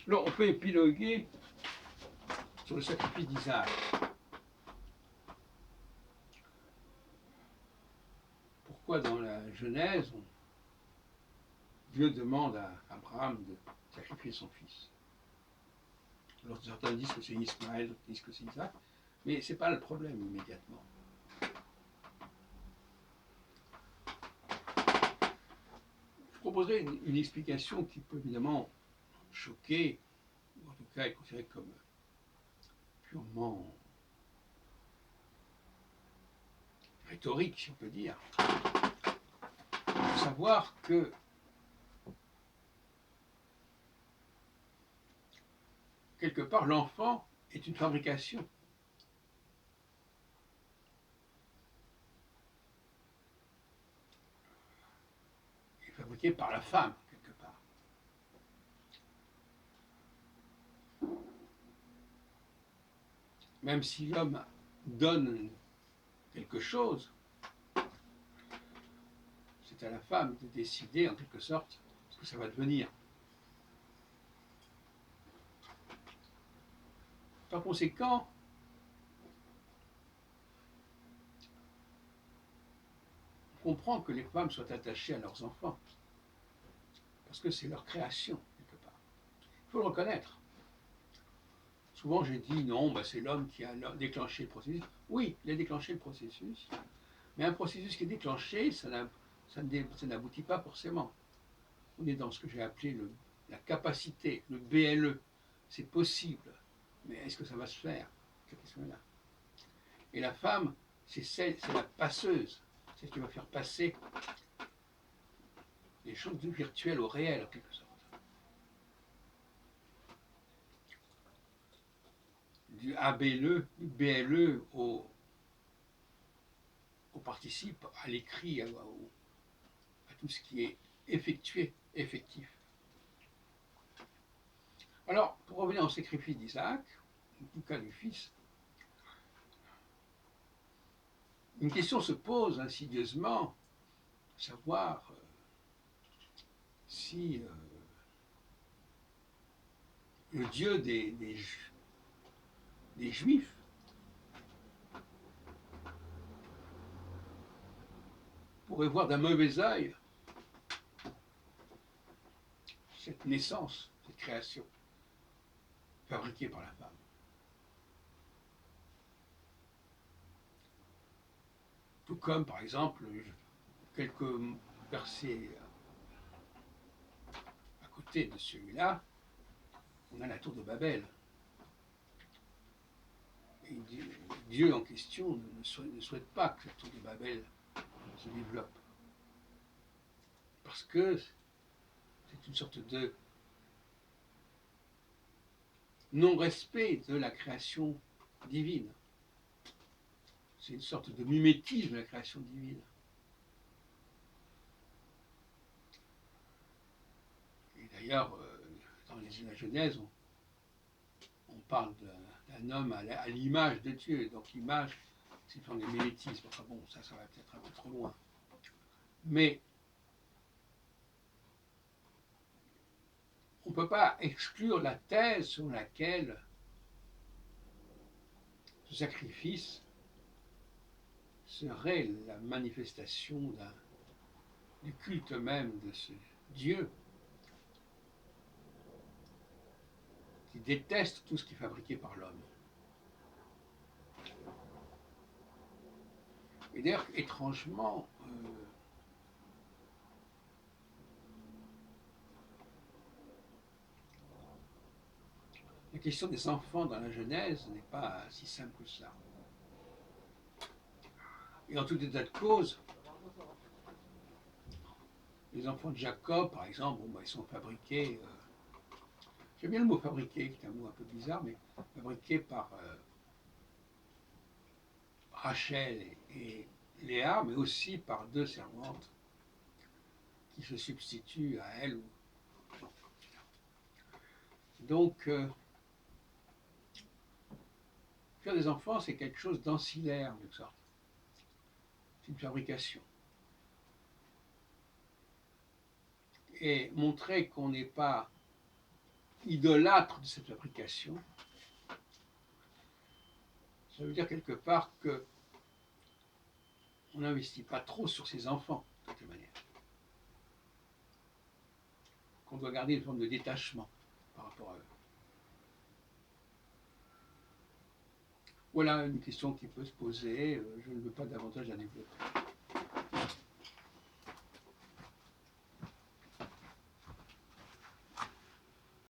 Alors, on peut épiloguer sur le sacrifice d'Isaac. Pourquoi dans la Genèse, Dieu demande à Abraham de sacrifier son fils? Alors certains disent que c'est Ismaël, d'autres disent que c'est Isaac, mais ce n'est pas le problème immédiatement. Je proposerai une explication qui peut évidemment choquer, ou en tout cas être considérée comme purement rhétorique, si on peut dire. Il faut savoir que quelque part, l'enfant est une fabrication. Il est fabriqué par la femme, quelque part. Même si l'homme donne quelque chose, c'est à la femme de décider, en quelque sorte, ce que ça va devenir. Par conséquent, on comprend que les femmes soient attachées à leurs enfants, parce que c'est leur création, quelque part. Il faut le reconnaître. Souvent, j'ai dit non, bah, c'est l'homme qui a déclenché le processus. Oui, il a déclenché le processus, mais un processus qui est déclenché, ça n'aboutit pas forcément. On est dans ce que j'ai appelé la capacité, le BLE. C'est possible, mais est-ce que ça va se faire? Cette question-là. Et la femme, c'est la passeuse, c'est ce qui va faire passer les choses du virtuel au réel, en quelque sorte. Du ABLE, du BLE au participe, à l'écrit, à tout ce qui est effectué, effectif. Alors, pour revenir au sacrifice d'Isaac, en tout cas du fils, une question se pose insidieusement, savoir si le Dieu des Juifs pourrait voir d'un mauvais œil cette naissance, cette création fabriquée par la femme. Tout comme, par exemple, quelques versets à côté de celui-là, on a la tour de Babel. Et Dieu en question ne souhaite pas que la tour de Babel se développe. Parce que c'est une sorte de non-respect de la création divine. C'est une sorte de mimétisme de la création divine. Et d'ailleurs, dans la Genèse, on parle d'un homme à l'image de Dieu. Donc l'image, c'est une forme de mimétisme. Enfin bon, ça va peut-être un peu trop loin. Mais on ne peut pas exclure la thèse sur laquelle ce sacrifice serait la manifestation du culte même de ce Dieu qui déteste tout ce qui est fabriqué par l'homme. Et d'ailleurs, étrangement, la question des enfants dans la Genèse n'est pas si simple que ça. Et en tout état de cause, les enfants de Jacob, par exemple, bon, bah, ils sont fabriqués, j'aime bien le mot fabriqué, qui est un mot un peu bizarre, mais fabriqués par Rachel et Léa, mais aussi par deux servantes qui se substituent à elles. Donc, faire des enfants, c'est quelque chose d'ancillaire, en quelque sorte. C'est une fabrication. Et montrer qu'on n'est pas idolâtre de cette fabrication, ça veut dire quelque part que on n'investit pas trop sur ses enfants, de toute manière. Qu'on doit garder une forme de détachement par rapport à eux. Voilà une question qui peut se poser, je ne veux pas davantage la développer.